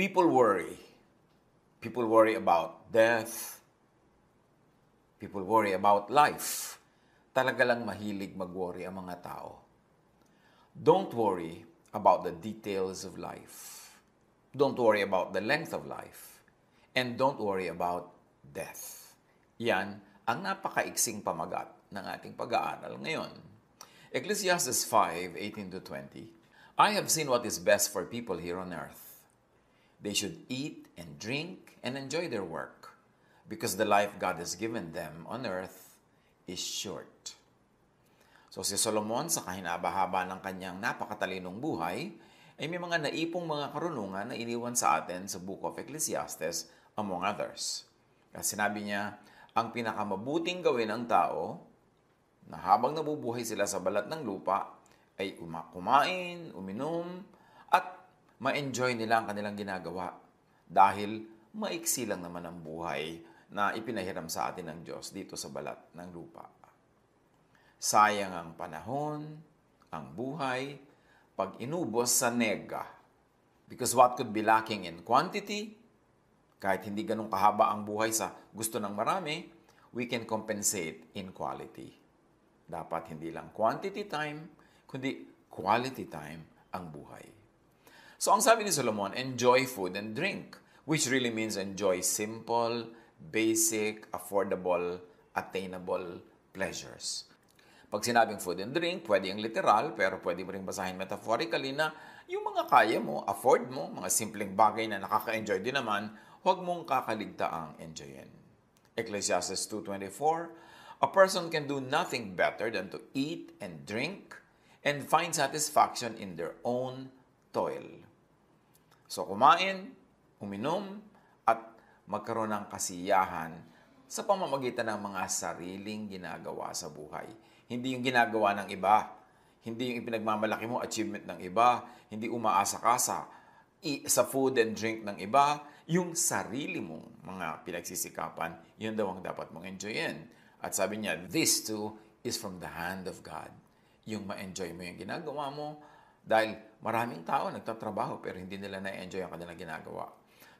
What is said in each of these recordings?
People worry. People worry about death. People worry about life. Talaga lang mahilig mag-worry ang mga tao. Don't worry about the details of life. Don't worry about the length of life. And don't worry about death. Yan ang napakaiksing pamagat ng ating pag-aaral ngayon. Ecclesiastes 5:18-20. I have seen what is best for people here on earth. They should eat and drink and enjoy their work, because the life God has given them on earth is short. So si Solomon, sa kahinaba-haba ng kanyang napakatalinong buhay, ay may mga naipong mga karunungan na iniwan sa atin sa Book of Ecclesiastes, among others. Kasi sinabi niya, ang pinakamabuting gawin ng tao, na habang nabubuhay sila sa balat ng lupa, ay kumain, uminom, at ma-enjoy nila ang kanilang ginagawa. Dahil maiksi lang naman ang buhay na ipinahiram sa atin ng Diyos dito sa balat ng lupa. Sayang ang panahon, ang buhay, pag inubos sa nega. Because what could be lacking in quantity, kahit hindi ganun kahaba ang buhay sa gusto ng marami, we can compensate in quality. Dapat hindi lang quantity time, kundi quality time ang buhay. So ang sabi ni Solomon, enjoy food and drink, which really means enjoy simple, basic, affordable, attainable pleasures. Pag sinabing food and drink, pwede yung literal, pero pwede mo rin basahin metaphorically na yung mga kaya mo, afford mo, mga simpleng bagay na nakaka-enjoy din naman, huwag mong kakaligtaang enjoyin. Ecclesiastes 2:24, a person can do nothing better than to eat and drink and find satisfaction in their own toil. So kumain, uminom, at magkaroon ng kasiyahan sa pamamagitan ng mga sariling ginagawa sa buhay. Hindi yung ginagawa ng iba. Hindi yung ipinagmamalaki mo, achievement ng iba. Hindi umaasa ka sa food and drink ng iba. Yung sarili mong mga pinagsisikapan, yun daw ang dapat mong enjoyin. At sabi niya, this too is from the hand of God. Yung ma-enjoy mo yung ginagawa mo, dahil maraming tao nagtatrabaho pero hindi nila na-enjoy ang kanilang ginagawa.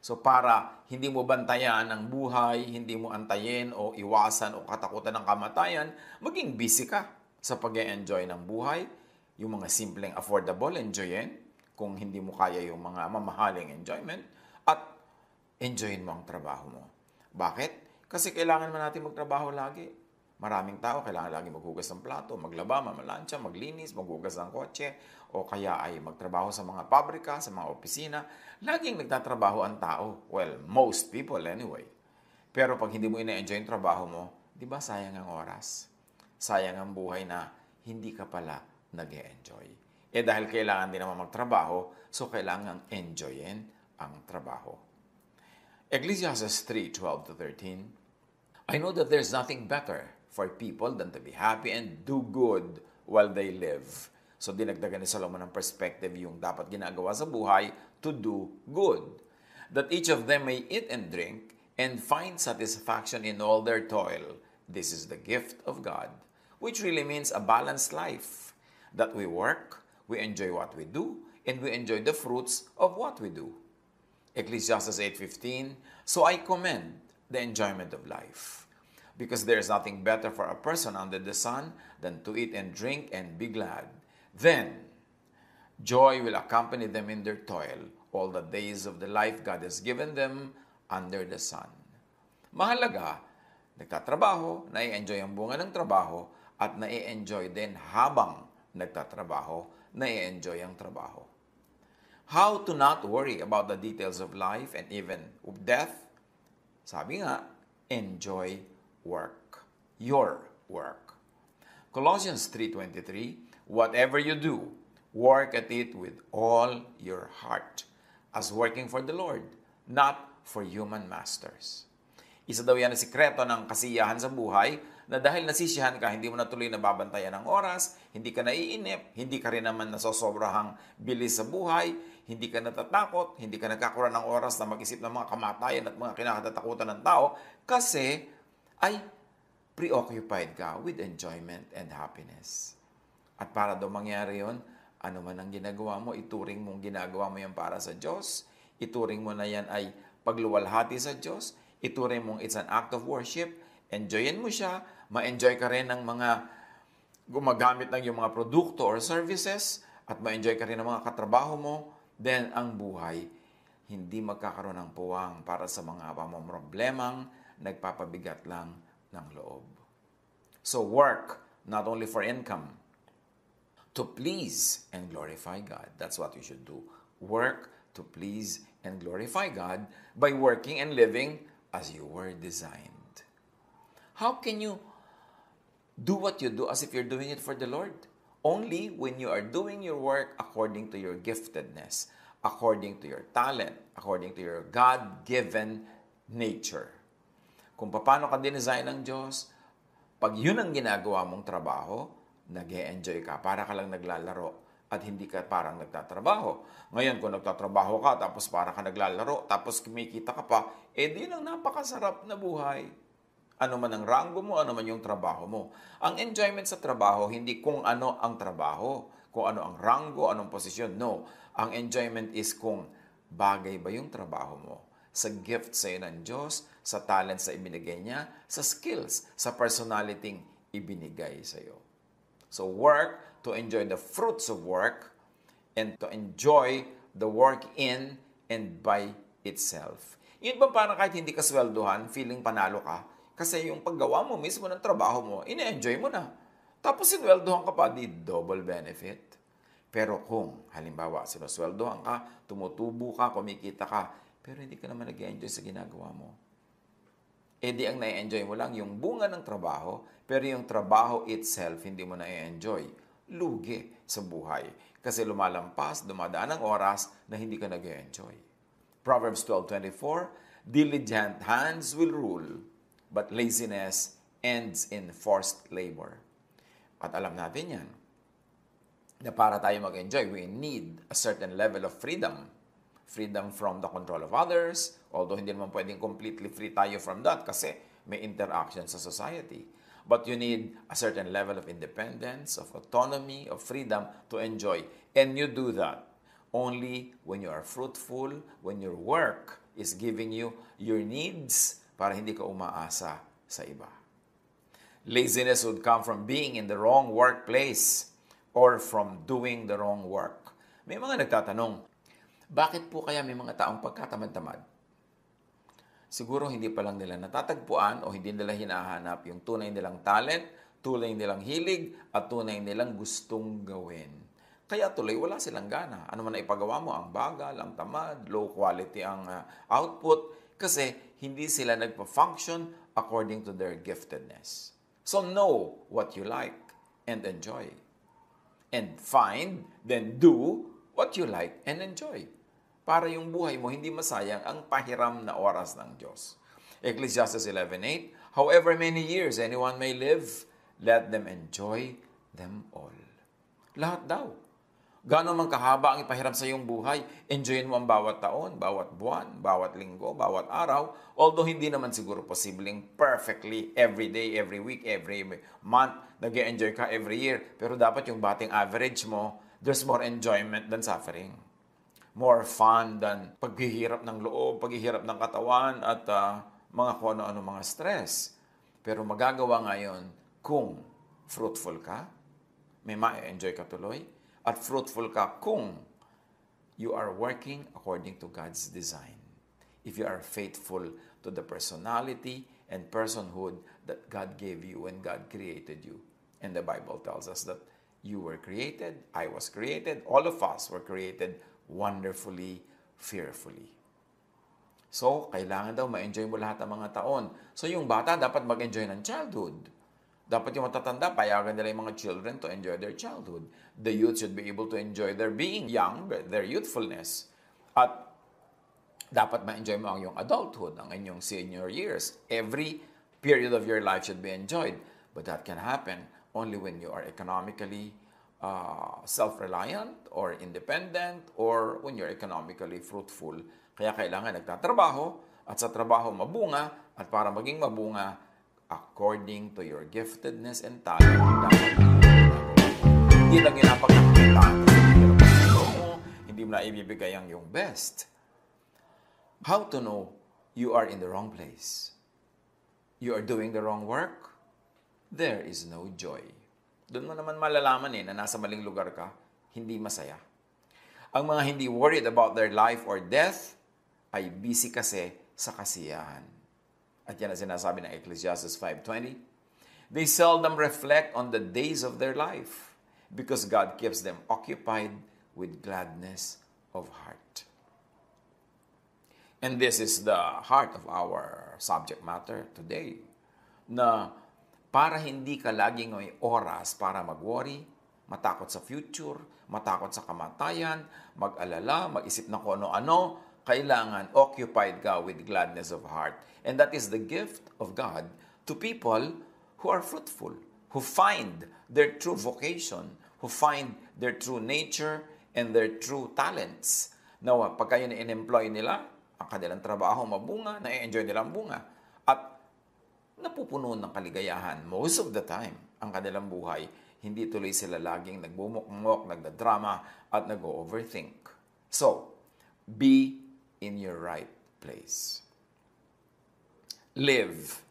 So para hindi mo bantayan ang buhay, hindi mo antayin o iwasan o katakutan ng kamatayan, maging busy ka sa pag-enjoy ng buhay. Yung mga simpleng affordable, enjoyin. Kung hindi mo kaya yung mga mamahaling enjoyment. At enjoyin mo ang trabaho mo. Bakit? Kasi kailangan naman natin magtrabaho lagi. Maraming tao kailangan lagi maghugas ng plato, maglaba, mamalansya, maglinis, maghugas ng kotse, o kaya ay magtrabaho sa mga pabrika, sa mga opisina. Laging nagtatrabaho ang tao. Well, most people anyway. Pero pag hindi mo ina-enjoy yung trabaho mo, di ba sayang ang oras? Sayang ang buhay na hindi ka pala nag-e-enjoy. Dahil kailangan din naman magtrabaho, so kailangan enjoyin ang trabaho. Ecclesiastes 3:12-13, I know that there's nothing better for people than to be happy and do good while they live. So dinagdagan ni Solomon ng perspective yung dapat ginagawa sa buhay to do good. That each of them may eat and drink and find satisfaction in all their toil. This is the gift of God, which really means a balanced life. That we work, we enjoy what we do, and we enjoy the fruits of what we do. Ecclesiastes 8:15, so I commend the enjoyment of life, because there is nothing better for a person under the sun than to eat and drink and be glad. Then, joy will accompany them in their toil all the days of the life God has given them under the sun. Mahalaga, nagtatrabaho, nai-enjoy ang bunga ng trabaho, at nai-enjoy din habang nagtatrabaho, nai-enjoy ang trabaho. How to not worry about the details of life and even of death? Sabi nga, enjoy work. Your work. Colossians 3:23, whatever you do, work at it with all your heart, as working for the Lord, not for human masters. Isa daw yan ang sikreto ng kasiyahan sa buhay, na dahil nasisiyahan ka, hindi mo na tuloy nababantayan ng oras, hindi ka naiinip, hindi ka rin naman nasosobrahang bilis sa buhay, hindi ka natatakot, hindi ka nagkakaroon ng oras na mag-isip ng mga kamatayan at mga kinakatatakutan ng tao, kasi ay preoccupied ka with enjoyment and happiness. At para daw mangyari yun, ano man ang ginagawa mo, ituring mong ginagawa mo yan para sa Diyos, ituring mo na yan ay pagluwalhati sa Diyos, ituring mong it's an act of worship, enjoyin mo siya, ma-enjoy ka rin ng mga gumagamit ng yung mga produkto or services, at ma-enjoy ka rin ng mga katrabaho mo, then ang buhay, hindi magkakaroon ng puwang para sa mga pamomroblemang nagpapabigat lang ng loob. So work, not only for income, to please and glorify God. That's what you should do. Work to please and glorify God by working and living as you were designed. How can you do what you do as if you're doing it for the Lord? Only when you are doing your work according to your giftedness, according to your talent, according to your God-given nature. Kung paano ka dinesign ng Diyos, pag yun ang ginagawa mong trabaho, nag-e-enjoy ka, para ka lang naglalaro at hindi ka parang nagtatrabaho. Ngayon, kung nagtatrabaho ka, tapos para ka naglalaro, tapos kumikita ka pa, di lang napakasarap na buhay. Ano man ang ranggo mo, ano man yung trabaho mo. Ang enjoyment sa trabaho, hindi kung ano ang trabaho, kung ano ang ranggo, anong posisyon. No. Ang enjoyment is kung bagay ba yung trabaho mo sa gift sa ng Diyos, sa talents na ibinigay niya, sa skills, sa personality ibinigay sa iyo. So work to enjoy the fruits of work and to enjoy the work in and by itself. Yun ba parang kahit hindi ka sweldohan, feeling panalo ka? Kasi yung paggawa mo mismo ng trabaho mo, ine-enjoy mo na. Tapos sinweldohan ka pa, di double benefit. Pero kung, halimbawa, sinusweldohan ka, tumutubo ka, kumikita ka, pero hindi ka naman nag-enjoy sa ginagawa mo. Di ang na-enjoy mo lang yung bunga ng trabaho, pero yung trabaho itself, hindi mo na-enjoy. Lugi sa buhay. Kasi lumalampas, dumadaan ang oras na hindi ka nag-enjoy. Proverbs 12:24, diligent hands will rule, but laziness ends in forced labor. At alam natin yan, na para tayo mag-enjoy, we need a certain level of freedom. Freedom from the control of others, although hindi naman pwedeng completely free tayo from that kasi may interaction sa society. But you need a certain level of independence, of autonomy, of freedom to enjoy. And you do that only when you are fruitful, when your work is giving you your needs para hindi ka umaasa sa iba. Laziness would come from being in the wrong workplace or from doing the wrong work. May mga nagtatanong, bakit po kaya may mga taong pagkatamad-tamad? Siguro hindi pa lang nila natatagpuan o hindi nila hinahanap yung tunay nilang talent, tunay nilang hilig, at tunay nilang gustong gawin. Kaya tuloy wala silang gana. Ano man na ipagawa mo, ang bagal, ang tamad, low quality ang output, kasi hindi sila nagpa-function according to their giftedness. So know what you like and enjoy. And find, then do what you like and enjoy. Para yung buhay mo hindi masayang ang pahiram na oras ng Diyos. Ecclesiastes 11:8, however many years anyone may live, let them enjoy them all. Lahat daw. Gano'n man kahaba ang ipahiram sa iyong buhay, enjoyin mo ang bawat taon, bawat buwan, bawat linggo, bawat araw, although hindi naman siguro posibleng perfectly every day, every week, every month, nag-enjoy ka every year. Pero dapat yung batting average mo, there's more enjoyment than suffering. More fun than paghihirap ng loob, paghihirap ng katawan, at mga kung ano-ano mga stress. Pero magagawa ngayon kung fruitful ka, may ma-enjoy ka tuloy, at fruitful ka kung you are working according to God's design. If you are faithful to the personality and personhood that God gave you when God created you. And the Bible tells us that you were created, I was created, all of us were created wonderfully, fearfully. So, kailangan daw ma-enjoy mo lahat ng mga taon. So, yung bata dapat mag-enjoy ng childhood. Dapat yung matatanda, payagan nila yung mga children to enjoy their childhood. The youth should be able to enjoy their being young, their youthfulness. At dapat ma-enjoy mo ang iyong adulthood, ang inyong senior years. Every period of your life should be enjoyed. But that can happen only when you are economically self-reliant or independent or when you're economically fruitful. Kaya kailangan nagtatrabaho at sa trabaho mabunga at para maging mabunga, according to your giftedness and talent, hindi lang yung napagkakitaan, hindi mo na ibibigay ang yung best. How to know you are in the wrong place? You are doing the wrong work? There is no joy. Doon mo naman malalaman na nasa maling lugar ka, hindi masaya. Ang mga hindi worried about their life or death ay busy kasi sa kasiyahan. At yan ang sinasabi ng Ecclesiastes 5:20. They seldom reflect on the days of their life because God keeps them occupied with gladness of heart. And this is the heart of our subject matter today, na para hindi ka laging may oras para mag-worry, matakot sa future, matakot sa kamatayan, mag-alala, mag-isip na kung ano-ano, kailangan occupied ka with gladness of heart. And that is the gift of God to people who are fruitful, who find their true vocation, who find their true nature and their true talents. Now, pag kayo na-employ nila, ang kanilang trabaho mabunga, na-enjoy nila ang bunga, at napupuno ng kaligayahan most of the time ang kanilang buhay. Hindi tuloy sila laging nagbumukmok, nagdadrama, at nag-overthink. So, be in your right place. Live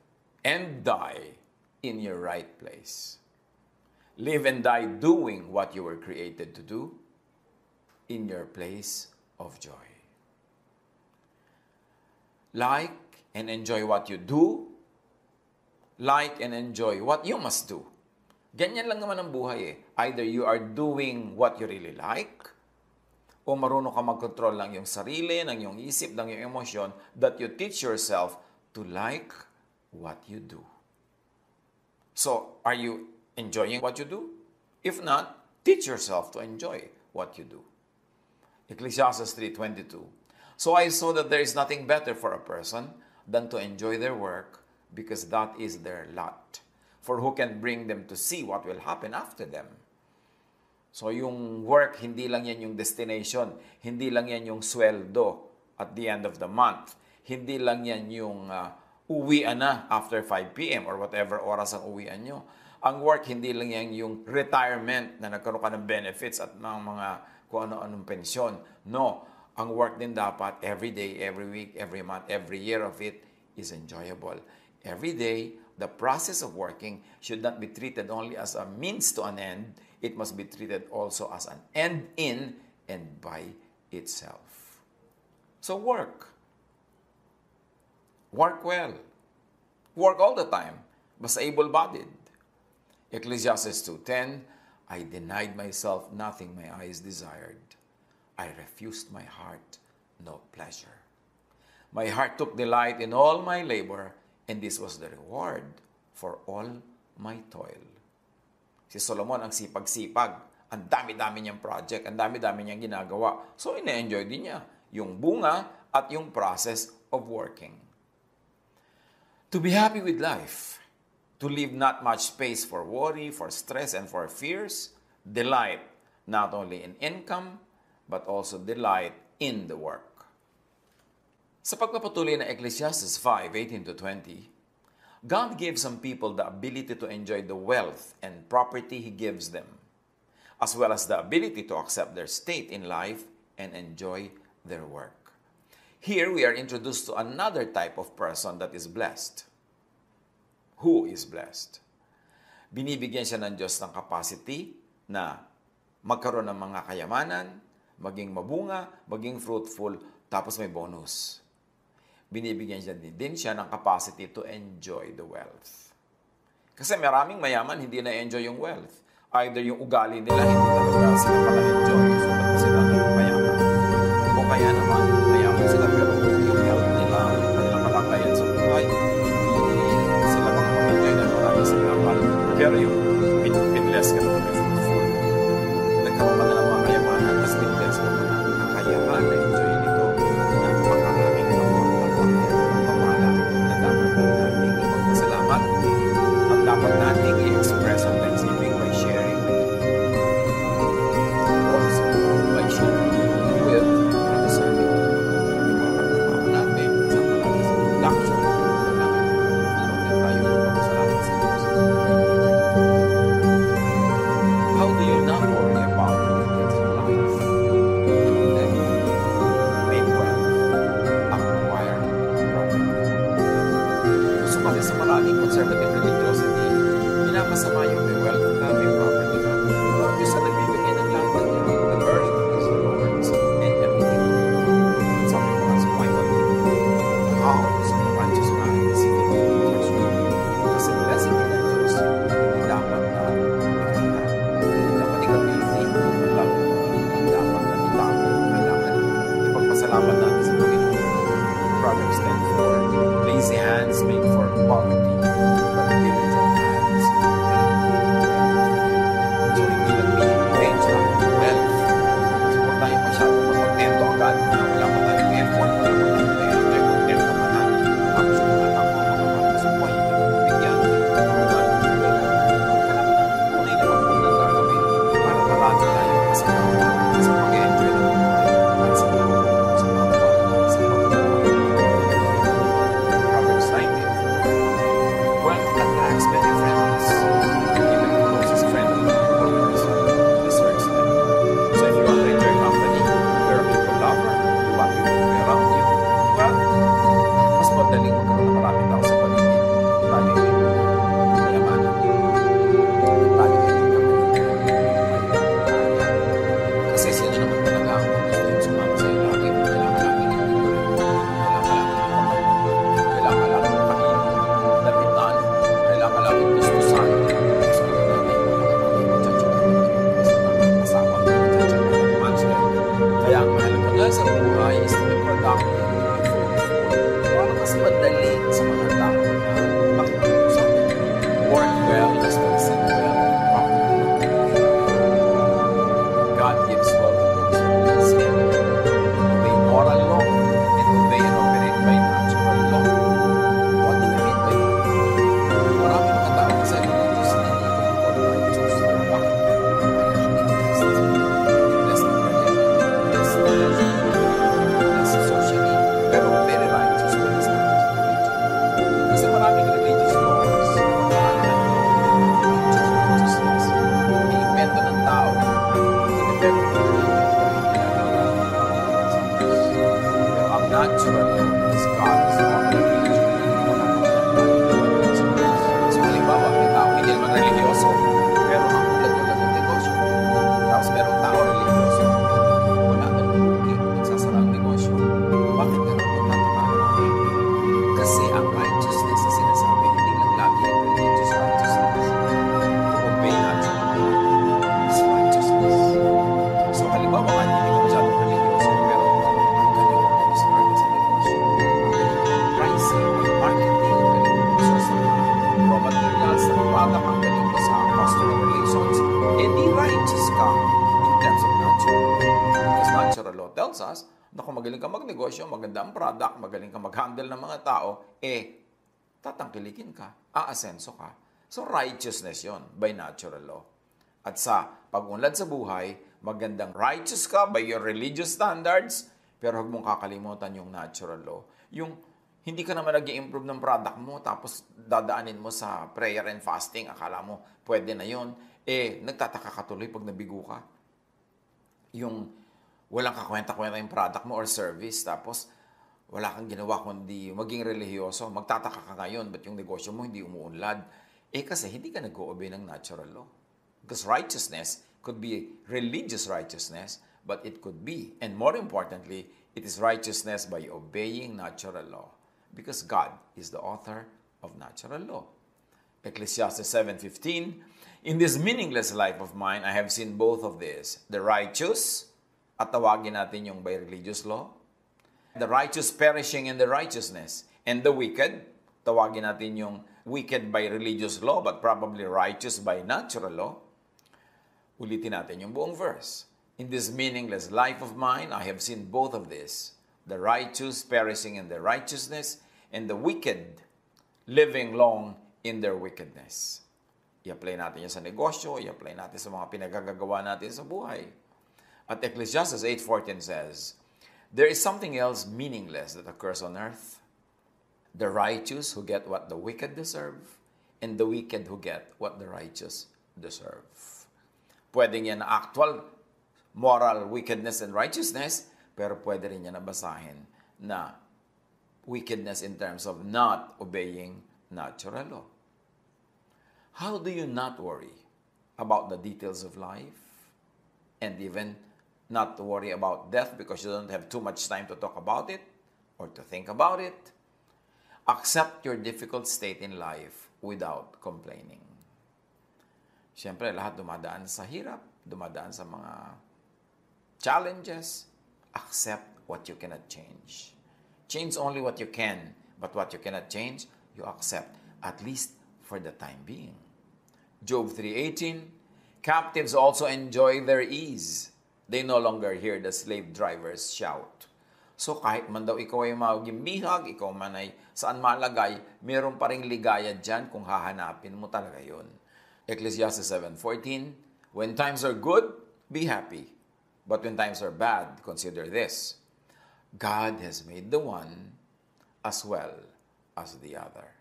and die in your right place. Live and die doing what you were created to do in your place of joy. Like and enjoy what you do. Like and enjoy what you must do. Ganyan lang naman ang buhay . Either you are doing what you really like, o marunong ka mag-control lang yung sarili, ng yung isip, ng yung emosyon, that you teach yourself to like what you do. So, are you enjoying what you do? If not, teach yourself to enjoy what you do. Ecclesiastes 3:22. So I saw that there is nothing better for a person than to enjoy their work, because that is their lot. For who can bring them to see what will happen after them? So yung work, hindi lang yan yung destination. Hindi lang yan yung sweldo at the end of the month. Hindi lang yan yung uwian na after 5 p.m. or whatever oras ang uwian nyo. Ang work, hindi lang yan yung retirement na nagkaroon ka ng benefits at mga kung ano-anong pensyon. No. Ang work din dapat every day, every week, every month, every year of it is enjoyable. Every day, the process of working should not be treated only as a means to an end. It must be treated also as an end in and by itself. So work. Work well. Work all the time. Basta able-bodied. Ecclesiastes 2:10, I denied myself nothing my eyes desired. I refused my heart no pleasure. My heart took delight in all my labor, and this was the reward for all my toil. Si Solomon ang sipag-sipag. Ang dami-dami niyang project, ang dami-dami niyang ginagawa. So, ina-enjoy din niya yung bunga at yung process of working. To be happy with life, to leave not much space for worry, for stress, and for fears, delight not only in income, but also delight in the work. Sa pagpapatuloy ng Ecclesiastes 5:18-20, God gives some people the ability to enjoy the wealth and property He gives them, as well as the ability to accept their state in life and enjoy their work. Here we are introduced to another type of person that is blessed. Who is blessed? Binibigyan siya ng Diyos ng capacity na magkaroon ng mga kayamanan, maging mabunga, maging fruitful, tapos may bonus. Binibigyan din siya ng capacity to enjoy the wealth. Kasi maraming mayaman, hindi na-enjoy yung wealth. Either yung ugali nila, hindi talaga sila pala-enjoy, so dapat sila mayaman. O kaya naman, mayaman sila, pero yung health nila, kanilang kalagayan sa buhay, hindi sila makapag-enjoy na marami sa kapal. Pero yung pinless ka naman yung fruitful. Nagkaroon ka na ng mga kayamanan, mas pinless ka na kakayahan na enjoy nito na makaraming pamala na dapat nating ipagpasalamat at dapat nating i-express ang thanksgiving by sharing with also by sharing with the serving. maraming conservative religiosity, pinapasama yung may wealth ka, may property ka. Ang Diyos ang nagbibigay ng lahat ng yan. The earth is the Lord's and everything. Sabi ko nga sa Bible, the house of the righteous man is filled with treasure. Kasi blessing din ng Diyos, hindi dapat na ikita. Hindi dapat ikabili. Lalo, hindi dapat na itago. Kailangan ipagpasalamat natin sa Panginoon. Proverbs 10:4, lazy hands make for poverty, but diligent hands make for wealth. So, hindi lang pinag-range lang ng wealth. So, huwag tayo masyadong magkontento agad na wala pa tayong effort, wala pa tayong pera, tayo kontento pa natin. Tapos yung mga tao, mga sa buhay, hindi ko bigyan. Tunay na pagpunan gagawin para marami tayong kasama sa pag-enjoy ng buhay at sa pagpunan sa kapwa, sa pagpunan. Proverbs 19. Wealth attracts many friends. Even the closest friend always deserts them. So if you are in your company, you're a people lover, you want people to be around you, well, mas madaling magkaroon ng maraming tao sa paligid. Tayo ay kayamanan. Tayo ay kasi sino naman talaga ang gusto yung sumama sa'yo lagi? Kailangan lagi ng kailangan lagi ng panginoon, lapitan, kailangan lagi gustusan. Gusto ko natin magtsatsaga ng asawa, magtsatsaga ng master. Kaya ang mahalaga nga sa buhay is to be productive, to be fruitful. Para mas madali sa mga tao na makikipag-usap. Work well, as well as sing well, God gives wealth to those who please Him. Obey moral law and obey and operate by natural law. What do you mean by that? Marami mga tao kasi religious na hindi ko righteous. Pero bakit? Hindi blessed. Hindi blessed na career. Blessed na leisure. Blessed socially. Pero very righteous when it's not religion. Kasi maraming religious laws. Marami na righteousness. Iniimbento ng tao. Inidevelop ng religion. Pero ang natural law is God's law of religion. So halimbawa, may tao hindi naman religyoso, pero ang ulat-ulat ng negosyo. Tapos merong tao religyoso, wala nang lugi, nagsasara ang negosyo. Bakit ganun? Magtataka natin. Kasi ang righteousness na sinasabi, hindi lang lagi ang religious righteousness. To obey natural law is righteousness. So halimbawa, kahit hindi ka masyadong religyoso, pero ang galing mo mag-start sa negosyo. Ang galing mo pricing, marketing, ang galing mo sa raw materials, sa product, ang galing mo sa customer relations, di righteous ka in terms of natural law. Because natural law tells us na kung magaling ka magnegosyo, maganda ang product, magaling ka mag-handle ng mga tao, tatangkilikin ka, aasenso ka. So righteousness yon by natural law. At sa pag-unlad sa buhay, magandang righteous ka by your religious standards, pero huwag mong kakalimutan yung natural law. Yung hindi ka naman nag-i-improve ng product mo, tapos dadaanin mo sa prayer and fasting, akala mo pwede na yun, nagtataka ka tuloy pag nabigo ka. Yung walang kakwenta-kwenta yung product mo or service, tapos wala kang ginawa kundi maging relihiyoso, magtataka ka ngayon, ba't yung negosyo mo hindi umuunlad? Kasi hindi ka nag-o-obey ng natural law. Because righteousness could be religious righteousness, but it could be, and more importantly, it is righteousness by obeying natural law. Because God is the author of natural law. Ecclesiastes 7:15, in this meaningless life of mine, I have seen both of this. The righteous, at tawagin natin yung by religious law. The righteous perishing in the righteousness. And the wicked, tawagin natin yung wicked by religious law, but probably righteous by natural law. Ulitin natin yung buong verse. In this meaningless life of mine, I have seen both of this. The righteous perishing in their righteousness, and the wicked living long in their wickedness. I-apply natin yan sa negosyo, i-apply natin sa mga pinagagagawa natin sa buhay. At Ecclesiastes 8:14 says, there is something else meaningless that occurs on earth. The righteous who get what the wicked deserve, and the wicked who get what the righteous deserve. Pwedeng yan na actual moral wickedness and righteousness, pero pwede rin yan nabasahin na wickedness in terms of not obeying natural law. How do you not worry about the details of life and even not to worry about death because you don't have too much time to talk about it or to think about it? Accept your difficult state in life without complaining. Siyempre, lahat dumadaan sa hirap, dumadaan sa mga challenges. Accept what you cannot change. Change only what you can, but what you cannot change, you accept, at least for the time being. Job 3:18, captives also enjoy their ease. They no longer hear the slave drivers shout. So kahit man daw ikaw ay magimbihag, ikaw man ay saan malagay, meron pa ring ligaya dyan kung hahanapin mo talaga yun. Ecclesiastes 7:14, when times are good, be happy. But when times are bad, consider this. God has made the one as well as the other.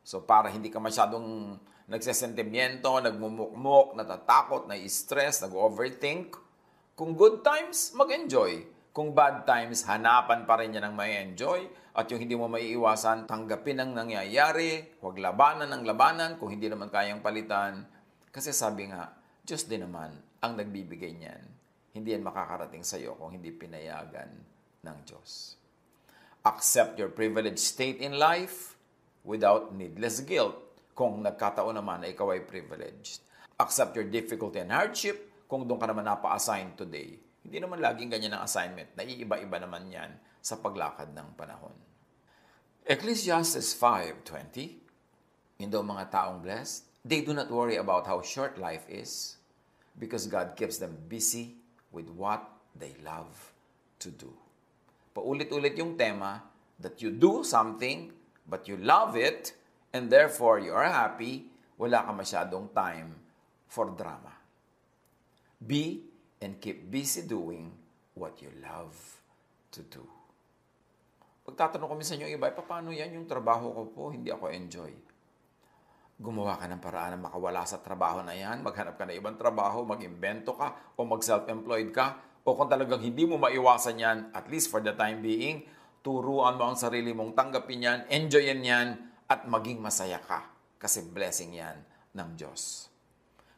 So para hindi ka masyadong nagsesentimiento, nagmumukmok, natatakot, nai-stress, nag-overthink, kung good times, mag-enjoy. Kung bad times, hanapan pa rin yan ng may enjoy. At yung hindi mo maiiwasan, tanggapin ang nangyayari, huwag labanan ng labanan kung hindi naman kayang palitan. Kasi sabi nga, Diyos din naman ang nagbibigay niyan. Hindi yan makakarating sa iyo kung hindi pinayagan ng Diyos. Accept your privileged state in life without needless guilt kung nagkataon naman na ikaw ay privileged. Accept your difficulty and hardship kung doon ka naman napa-assign today. Hindi naman laging ganyan ang assignment. Naiiba-iba naman yan sa paglakad ng panahon. Ecclesiastes 5:20, yung daw mga taong blessed, they do not worry about how short life is because God keeps them busy with what they love to do. Paulit-ulit yung tema that you do something but you love it and therefore you are happy, wala ka masyadong time for drama. Be and keep busy doing what you love to do. Pagtatanong ko minsan yung iba, paano yan yung trabaho ko po, hindi ako enjoy. Gumawa ka ng paraan na makawala sa trabaho na yan, maghanap ka ng ibang trabaho, mag-imbento ka, o mag-self-employed ka, o kung talagang hindi mo maiwasan yan, at least for the time being, turuan mo ang sarili mong tanggapin yan, enjoyin yan, at maging masaya ka. Kasi blessing yan ng Diyos.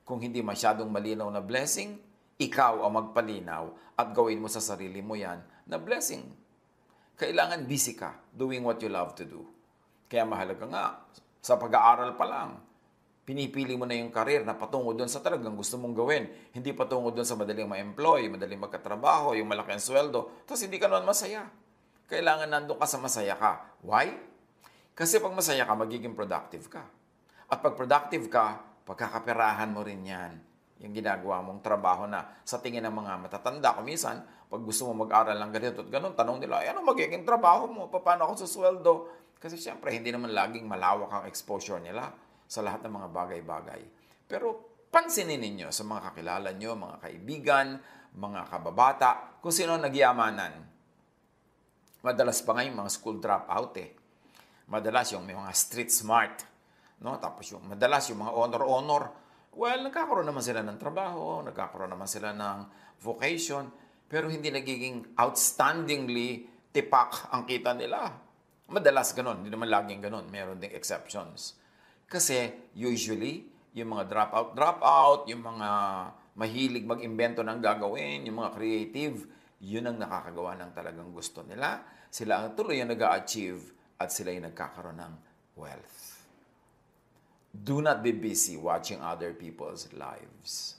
Kung hindi masyadong malinaw na blessing, ikaw ang magpalinaw at gawin mo sa sarili mo yan na blessing. Kailangan busy ka doing what you love to do. Kaya mahalaga nga, sa pag-aaral pa lang, pinipili mo na yung career na patungo doon sa talagang gusto mong gawin. Hindi patungo doon sa madaling ma-employ, madaling magkatrabaho, yung malaki ang sweldo, tapos hindi ka naman masaya. Kailangan nandun ka sa masaya ka. Why? Kasi pag masaya ka, magiging productive ka. At pag productive ka, pagkakaperahan mo rin yan. Yung ginagawa mong trabaho na sa tingin ng mga matatanda. Kung minsan, pag gusto mo mag-aral ng ganito at ganun, tanong nila, ano magiging trabaho mo? Paano ako susweldo? Kasi siyempre, hindi naman laging malawak ang exposure nila sa lahat ng mga bagay-bagay. Pero pansinin ninyo sa mga kakilala nyo, mga kaibigan, mga kababata, kung sino nagyamanan. Madalas pa ngayon mga school dropout Madalas yung may mga street smart. No? Tapos yung madalas yung mga honor-honor. Well, nagkakaroon naman sila ng trabaho, nagkakaroon naman sila ng vocation, pero hindi nagiging outstandingly tipak ang kita nila. Madalas ganun, hindi naman laging ganun, meron ding exceptions. Kasi usually, yung mga dropout, yung mga mahilig mag-imbento ng gagawin, yung mga creative, yun ang nakakagawa ng talagang gusto nila. Sila ang tuloy ang nag-a-achieve at sila yung nagkakaroon ng wealth. Do not be busy watching other people's lives.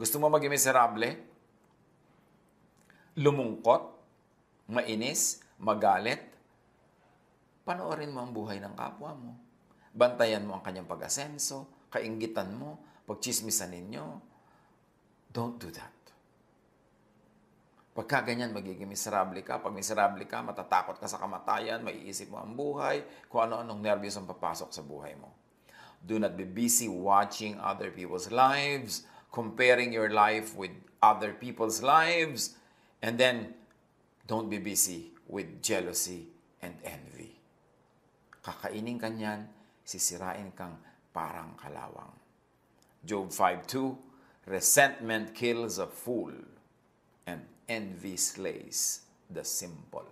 Gusto mo maging miserable? Lumungkot? Mainis? Magalit? Panoorin mo ang buhay ng kapwa mo. Bantayan mo ang kanyang pag-asenso, kainggitan mo, pagchismisan ninyo. Don't do that. Pagka ganyan, magiging miserable ka. Pag miserable ka, matatakot ka sa kamatayan, maiisip mo ang buhay, kung ano-anong nervyos ang papasok sa buhay mo. Do not be busy watching other people's lives, comparing your life with other people's lives, and then don't be busy with jealousy and envy. Kakainin ka niyan, sisirain kang parang kalawang. Job 5:2, resentment kills a fool, and envy slays the simple.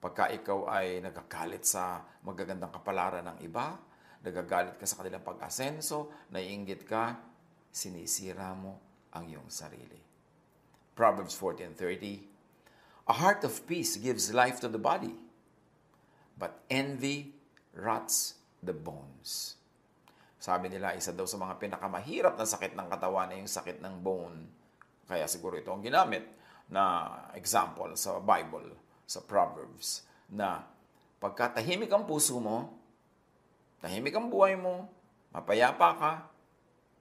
Pagka ikaw ay nagagalit sa magagandang kapalaran ng iba, nagagalit ka sa kanilang pag-asenso, naiinggit ka, sinisira mo ang iyong sarili. Proverbs 14:30, a heart of peace gives life to the body, but envy rots the bones. Sabi nila, isa daw sa mga pinakamahirap na sakit ng katawan ay yung sakit ng bone. Kaya siguro ito ang ginamit na example sa Bible, sa Proverbs, na pagka tahimik ang puso mo, tahimik ang buhay mo, mapayapa ka,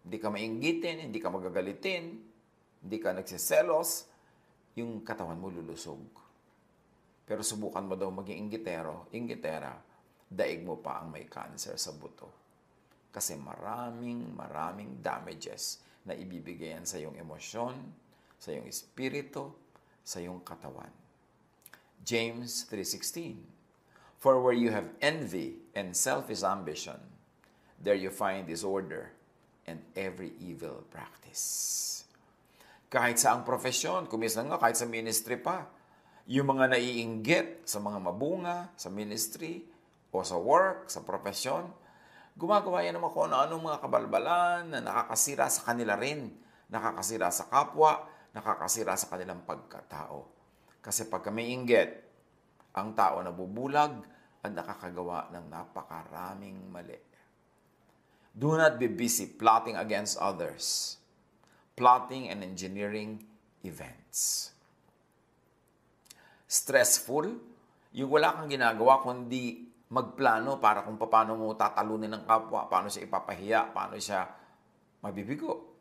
hindi ka mainggitin, hindi ka magagalitin, hindi ka nagsiselos, yung katawan mo lulusog. Pero subukan mo daw maging inggitera, daig mo pa ang may cancer sa buto. Kasi maraming damages na ibibigay yan sa iyong emosyon, sa iyong espiritu, sa iyong katawan. James 3:16, for where you have envy and selfish ambition, there you find disorder and every evil practice. Kahit sa ang profesyon, kumisan nga kahit sa ministry pa, yung mga naiinggit sa mga mabunga, sa ministry, o sa work, sa profesyon, gumagawa yan naman kung ano-anong mga kabalbalan na nakakasira sa kanila rin, nakakasira sa kapwa, nakakasira sa kanilang pagkatao. Kasi pagka may inggit, ang tao nabubulag at nakakagawa ng napakaraming mali. Do not be busy plotting against others, plotting and engineering events. Stressful, yung wala kang ginagawa kundi magplano para kung paano mo tatalunin ng kapwa, paano siya ipapahiya, paano siya mabibigo.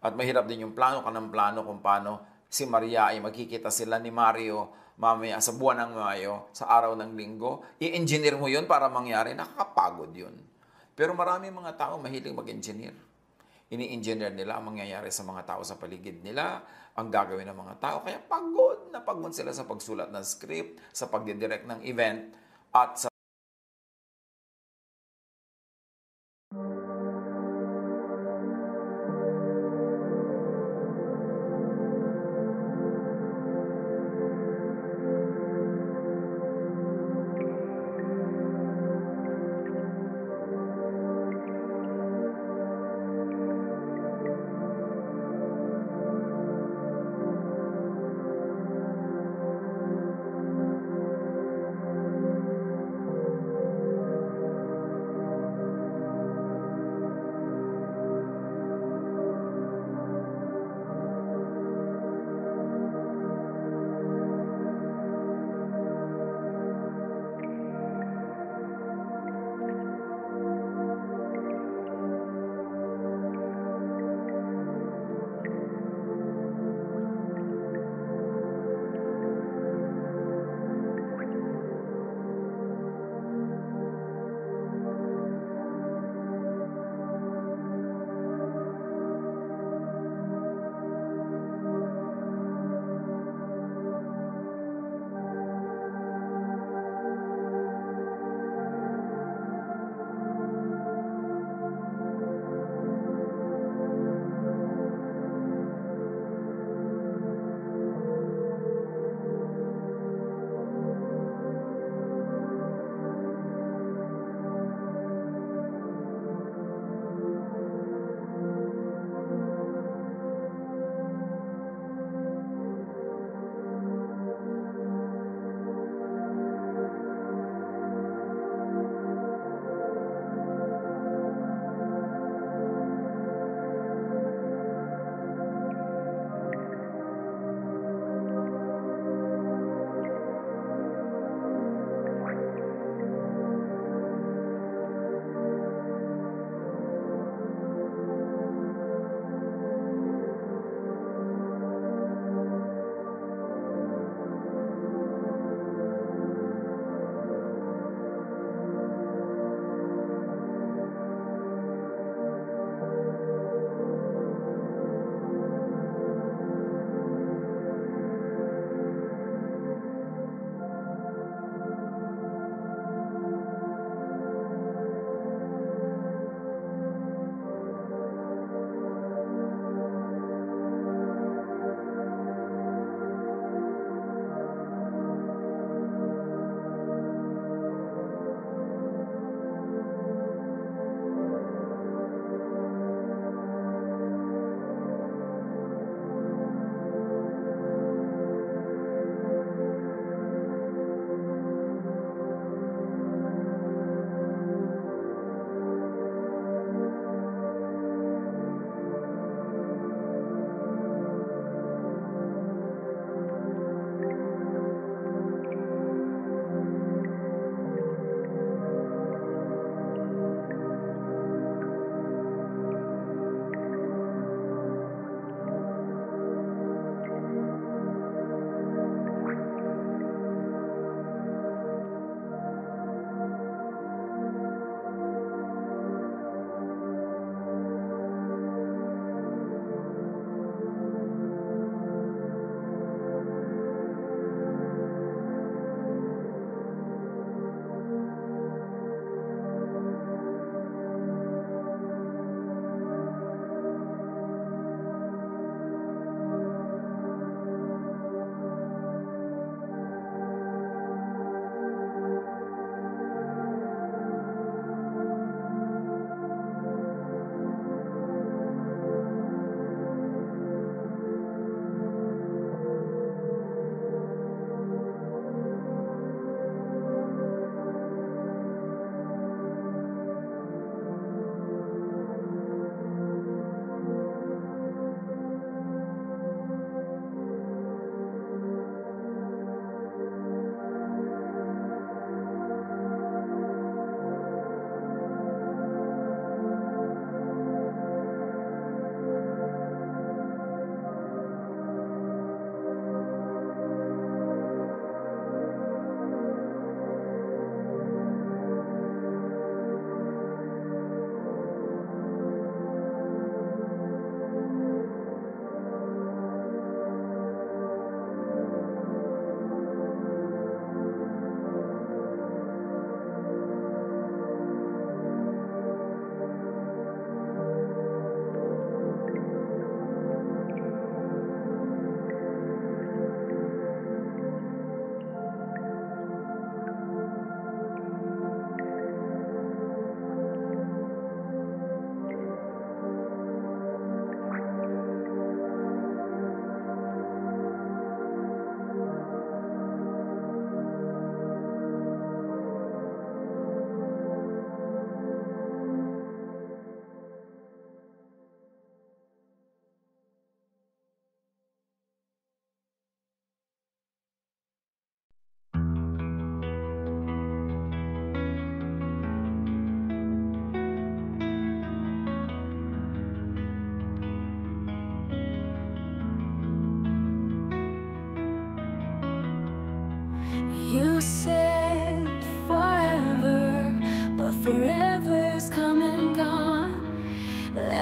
At mahirap din yung plano ka ng plano kung paano si Maria ay magkikita sila ni Mario mamaya sa buwan ng Mayo, sa araw ng Linggo. I-engineer mo yun para mangyari, nakakapagod yun. Pero marami mga tao mahilig mag-engineer. Ini-engineer nila ang mangyayari sa mga tao sa paligid nila, ang gagawin ng mga tao. Kaya pagod na pagod sila sa pagsulat ng script, sa pagdidirect ng event, at sa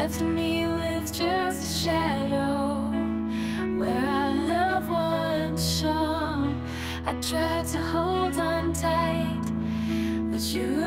left me with just a shadow where our love once shone. I tried to hold on tight, but you